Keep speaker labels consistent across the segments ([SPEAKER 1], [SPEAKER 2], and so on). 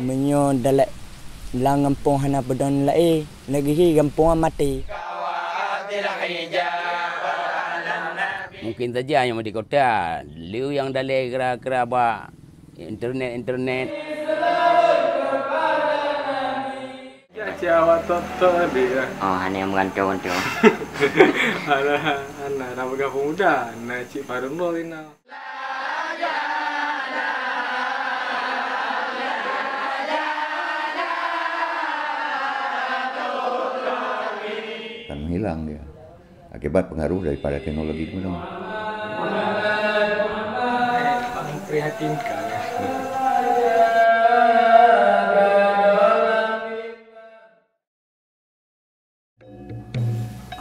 [SPEAKER 1] menyo dalek lang kampung hana pedon lai lagi hi kampung mati.
[SPEAKER 2] Mungkin saja yang di kota, liu yang dalek kera-kera ba internet.
[SPEAKER 3] Jawa toto dia.
[SPEAKER 4] Oh, hanya yang mengantong.
[SPEAKER 3] Anak bergabung muda, nak cik Farun Lina.
[SPEAKER 5] Akan menghilang dia akibat pengaruh daripada teknologi itu.
[SPEAKER 3] Paling prihatinkan.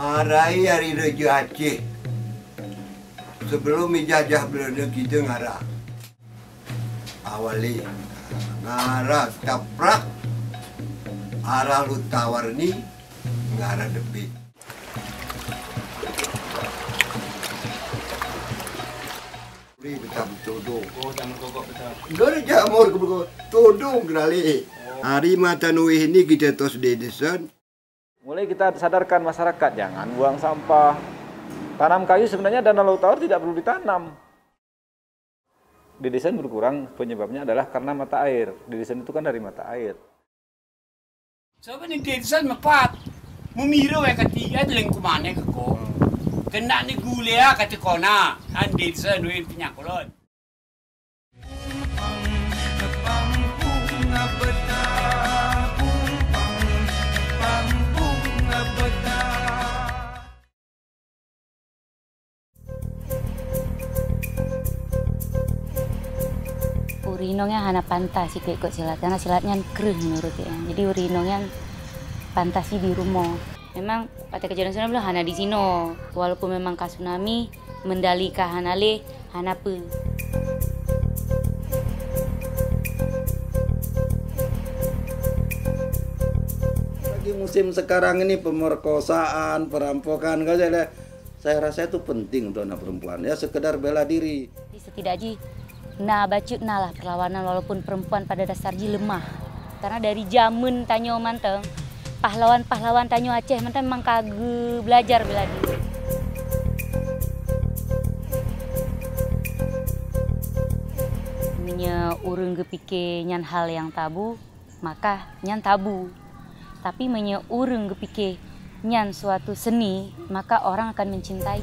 [SPEAKER 6] Arai hari Raja Aceh. Sebelum dijajah Belanda kita ngarah. Awali ngarah taprak. Arah lu tawarni ngarah debit. Beri betul tudung.
[SPEAKER 3] Oh, jangan kokok betul.
[SPEAKER 6] Gak ada jamur ke tudung kenali. Hari mata nuih ini kita tos di desa.
[SPEAKER 7] Mulai kita sadarkan masyarakat jangan buang sampah. Tanam kayu sebenarnya danau laut tawar tidak perlu ditanam. Di desa berkurang penyebabnya adalah karena mata air. Di desa itu kan dari mata air.
[SPEAKER 2] Sabi ni desa mapat. Mumiro ay katiga dalang kumane ko. Kena ni gulea kati kona. An desa nuin pinyakulon.
[SPEAKER 8] Urinongnya hana pantas ikut silat karena silatnya keren menurut dia. Jadi urinongnya fantasi di rumah. Memang pada kejadian tsunami bilang hana di sino. Walaupun memang kas tsunami mendalika hana le hana pe.
[SPEAKER 9] Lagi musim sekarang ini pemerkosaan, perampokan, saya rasa itu penting untuk anak perempuan ya sekedar bela diri.
[SPEAKER 8] Setidaknya nah bacut nah lah perlawanan walaupun perempuan pada dasarnya lemah. Karena dari zaman tanyo manteng pahlawan-pahlawan tanyo Aceh manteng memang kagak belajar bela diri. Punya urung kepikir nyan hal yang tabu, maka nyan tabu. Tapi menye urung kepikir nyan suatu seni, maka orang akan mencintai.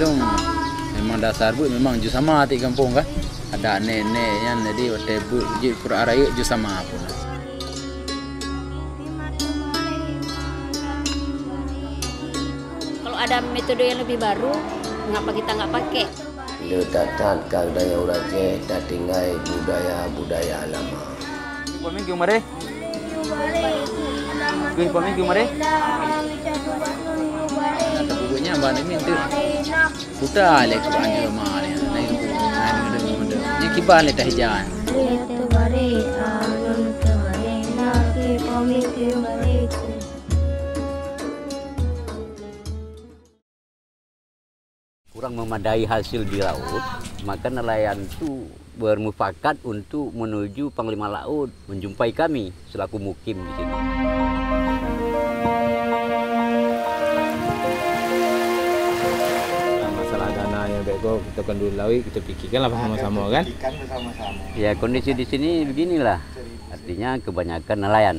[SPEAKER 10] Dong, memang dasar bu, memang ju sama hati kampung kan. Ada nenek yang jadi waktu bu ju kurang ju sama pun.
[SPEAKER 8] Kalau ada metode yang lebih baru, mengapa kita nggak pakai?
[SPEAKER 11] Letakkan budaya Aceh dan tinggal budaya lama.
[SPEAKER 7] Pemimpin kemari? Pemimpin kemari?
[SPEAKER 10] Ada bukunya bahan ini tu. Putar le Quran je mana naik buku. Ni kibar le tahijan.
[SPEAKER 2] Kurang memadai hasil di laut, maka nelayan itu bermufakat untuk menuju Panglima Laut menjumpai kami selaku mukim di sini.
[SPEAKER 7] Masalah dana yang bego kita kan dulu lawi kita pikirkanlah bersama-sama kan.
[SPEAKER 2] Ya kondisi di sini beginilah, artinya kebanyakan nelayan.